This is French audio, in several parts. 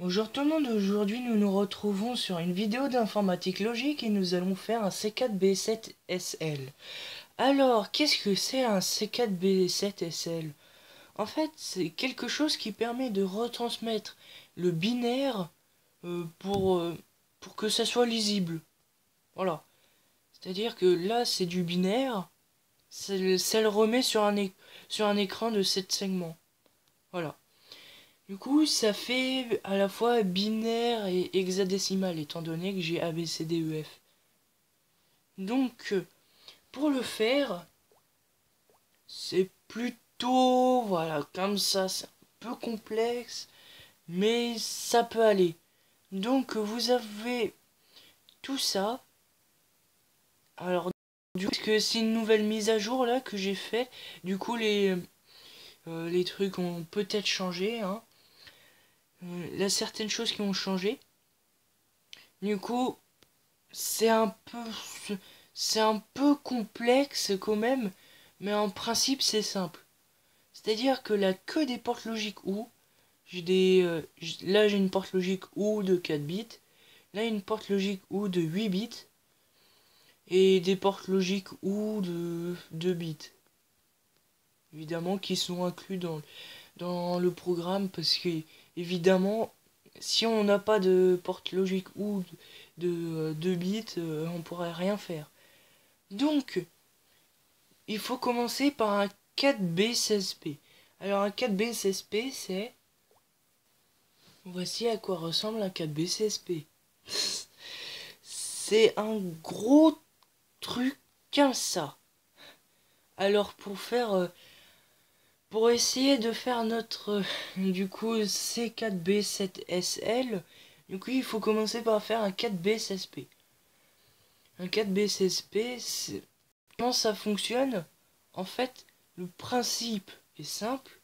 Bonjour tout le monde, aujourd'hui nous nous retrouvons sur une vidéo d'informatique logique et nous allons faire un C4B7SL. Alors, qu'est-ce que c'est un C4B7SL? En fait, c'est quelque chose qui permet de retransmettre le binaire pour que ça soit lisible. Voilà. C'est-à-dire que là, c'est du binaire, ça le remet sur un écran de 7 segments. Voilà. Du coup, ça fait à la fois binaire et hexadécimal, étant donné que j'ai A, B, C, D, E, F. Donc, pour le faire, c'est plutôt, voilà, comme ça, c'est un peu complexe, mais ça peut aller. Donc, vous avez tout ça. Alors, du coup, parce que c'est une nouvelle mise à jour, là, que j'ai fait. Du coup, les trucs ont peut-être changé, hein. Il y a certaines choses qui ont changé. Du coup, c'est un peu c'est un peu complexe quand même, mais en principe c'est simple. C'est-à-dire que la queue des portes logiques OU, là j'ai une porte logique OU de 4 bits, là une porte logique OU de 8 bits et des portes logiques OU de 2 bits. Évidemment qui sont inclus dans le programme parce que évidemment si on n'a pas de porte logique OU de 2 bits, on pourrait rien faire. Donc, il faut commencer par un 4B16P. Alors, un 4B16P, c'est... Voici à quoi ressemble un 4B16P. C'est un gros truc comme ça. Alors, pour essayer de faire notre... du coup, C4B7SL, du coup, il faut commencer par faire un 4B16P. Un 4B16P, comment ça fonctionne? En fait, le principe est simple.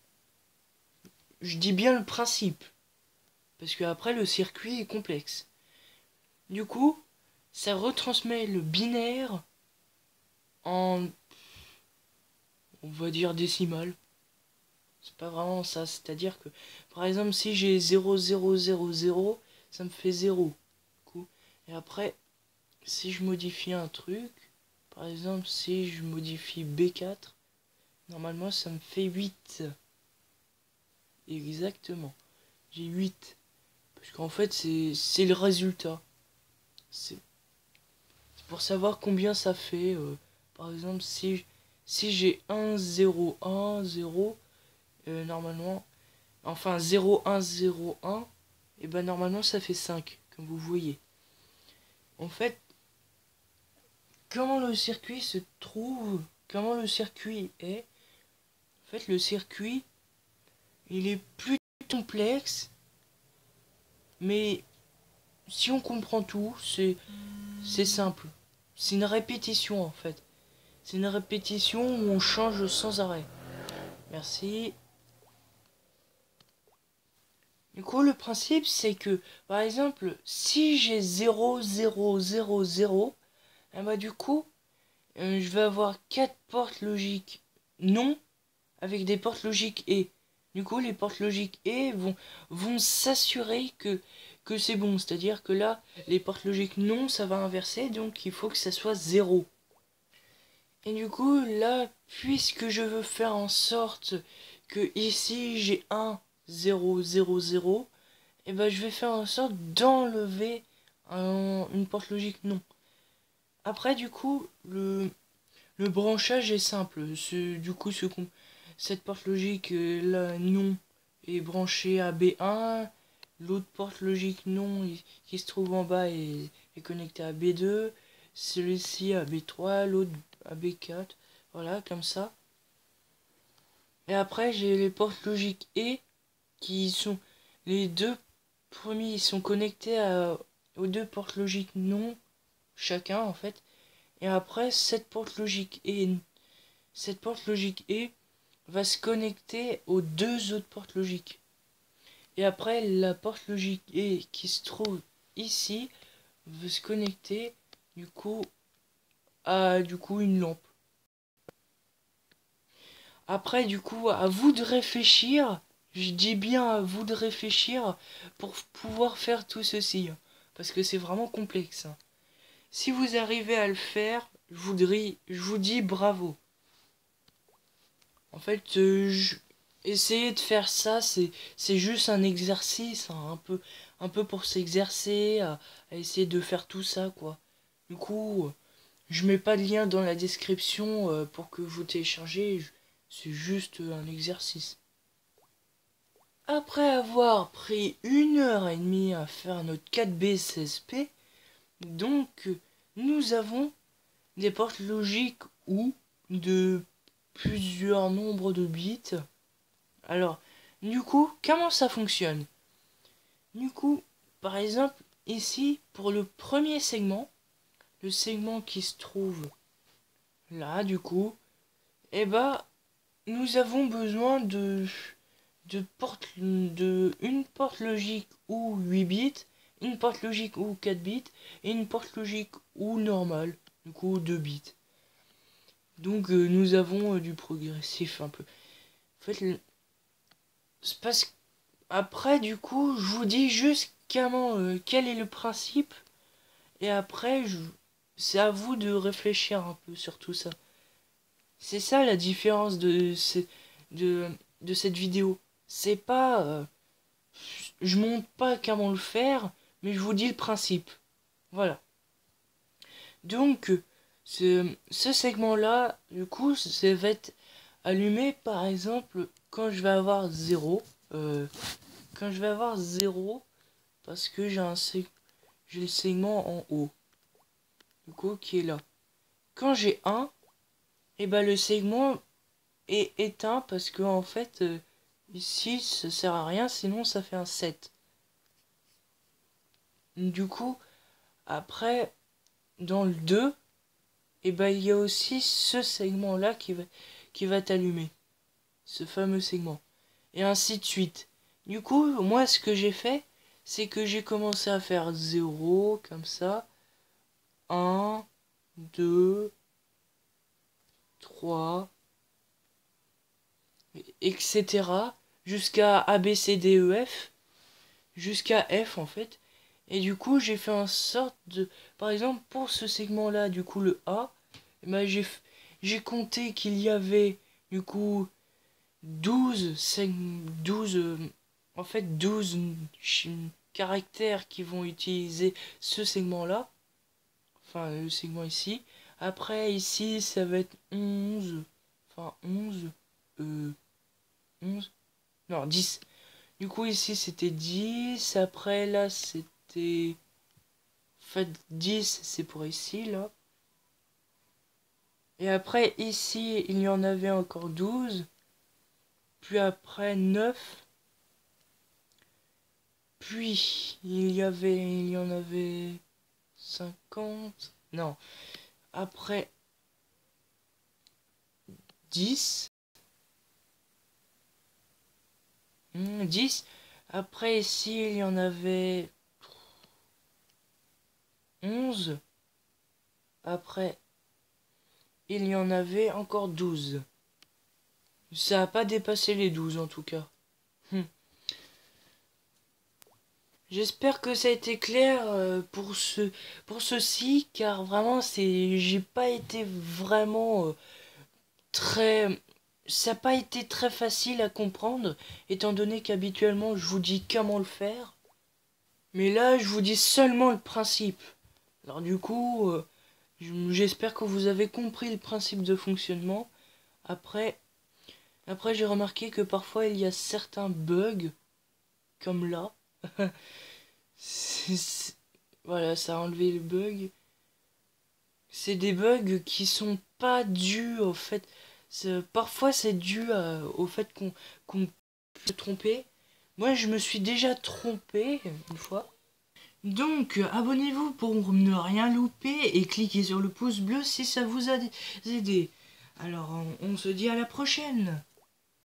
Je dis bien le principe, parce que après le circuit est complexe. Du coup, ça retransmet le binaire en, on va dire décimal. C'est pas vraiment ça, c'est-à-dire que, par exemple, si j'ai 0000, ça me fait 0. Et après, si je modifie un truc, par exemple, si je modifie B4, normalement ça me fait 8. Exactement. J'ai 8. Parce qu'en fait, c'est le résultat. C'est pour savoir combien ça fait. Par exemple, si j'ai 1, 0, 1, 0, normalement, enfin 0, 1, 0, 1, et ben normalement ça fait 5, comme vous voyez. En fait, comment le circuit se trouve, comment le circuit est, en fait, le circuit, il est plus complexe, mais si on comprend tout, c'est simple. C'est une répétition en fait. C'est une répétition où on change sans arrêt. Merci. Du coup, le principe, c'est que, par exemple, si j'ai 0, 0, 0, 0, et bah du coup, je vais avoir 4 portes logiques non avec des portes logiques et. Du coup, les portes logiques et vont s'assurer que c'est bon. C'est-à-dire que là, les portes logiques non, ça va inverser, donc il faut que ça soit 0. Et du coup, là, puisque je veux faire en sorte que ici j'ai 1, 0, 0, 0, et ben je vais faire en sorte d'enlever une porte logique non. Après, du coup, le branchage est simple. Du coup, cette porte logique là, non, est branchée à B1. L'autre porte logique non qui se trouve en bas est connectée à B2. Celui-ci à B3, l'autre à B4. Voilà, comme ça. Et après, j'ai les portes logiques et qui sont les deux premiers, ils sont connectés aux deux portes logiques non chacun en fait. Et après, cette porte logique et va se connecter aux deux autres portes logiques. Et après, la porte logique et qui se trouve ici va se connecter du coup à une lampe. Après, du coup, à vous de réfléchir je dis bien à vous de réfléchir pour pouvoir faire tout ceci. Parce que c'est vraiment complexe. Si vous arrivez à le faire, je vous dis bravo. En fait, essayer de faire ça, c'est juste un exercice, hein, un peu pour s'exercer, à essayer de faire tout ça, quoi. Du coup, je mets pas de lien dans la description pour que vous téléchargez, c'est juste un exercice. Après avoir pris 1h30 à faire notre 4B 16P, donc nous avons des portes logiques ou de plusieurs nombres de bits. Alors, du coup, comment ça fonctionne? Du coup, par exemple, ici, pour le premier segment, le segment qui se trouve là, du coup, eh ben, nous avons besoin une porte logique ou 8 bits, une porte logique ou 4 bits, et une porte logique ou normale, du coup 2 bits. Donc nous avons du progressif un peu. En fait, c'est parce après du coup, je vous dis juste quel est le principe, et après, c'est à vous de réfléchir un peu sur tout ça. C'est ça la différence de, de cette vidéo. C'est pas... je montre pas comment le faire, mais je vous dis le principe. Voilà. Donc, ce segment-là, du coup, ça va être allumé, par exemple, quand je vais avoir 0. Quand je vais avoir 0, parce que j'ai le segment en haut. Du coup, qui est là. Quand j'ai 1, et ben le segment est éteint parce que en fait ici ça sert à rien, sinon ça fait un 7. Du coup après dans le 2, et ben il y a aussi ce segment là qui va t'allumer, ce fameux segment, et ainsi de suite. Du coup moi ce que j'ai fait, c'est que j'ai commencé à faire 0 comme ça, 1 2 3 etc. jusqu'à A, B, C, D, E, F, jusqu'à F en fait. Et du coup, j'ai fait en sorte de... Par exemple, pour ce segment-là, du coup, le A, bah, j'ai compté qu'il y avait, du coup, 12 en fait, 12 caractères qui vont utiliser ce segment-là. Enfin, le segment ici. Après, ici, ça va être 11. Enfin, 11. 11. Non, 10. Du coup, ici, c'était 10. Après, là, c'était... En fait, 10, c'est pour ici, là. Et après, ici, il y en avait encore 12. Puis après, 9. Puis, il y en avait 50. Non. Après, 10. 10. Après, ici, il y en avait 11. Après, il y en avait encore 12. Ça n'a pas dépassé les 12 en tout cas. J'espère que ça a été clair pour ceci, car vraiment j'ai pas été vraiment très... Ça n'a pas été très facile à comprendre, étant donné qu'habituellement je vous dis comment le faire. Mais là, je vous dis seulement le principe. Alors du coup, j'espère que vous avez compris le principe de fonctionnement. Après j'ai remarqué que parfois il y a certains bugs, comme là. Voilà, ça a enlevé le bug. C'est des bugs qui sont pas dus au fait. Parfois c'est dû au fait qu'on peut se tromper. Moi je me suis déjà trompé une fois. Donc abonnez-vous pour ne rien louper et cliquez sur le pouce bleu si ça vous a aidé. Alors on se dit à la prochaine.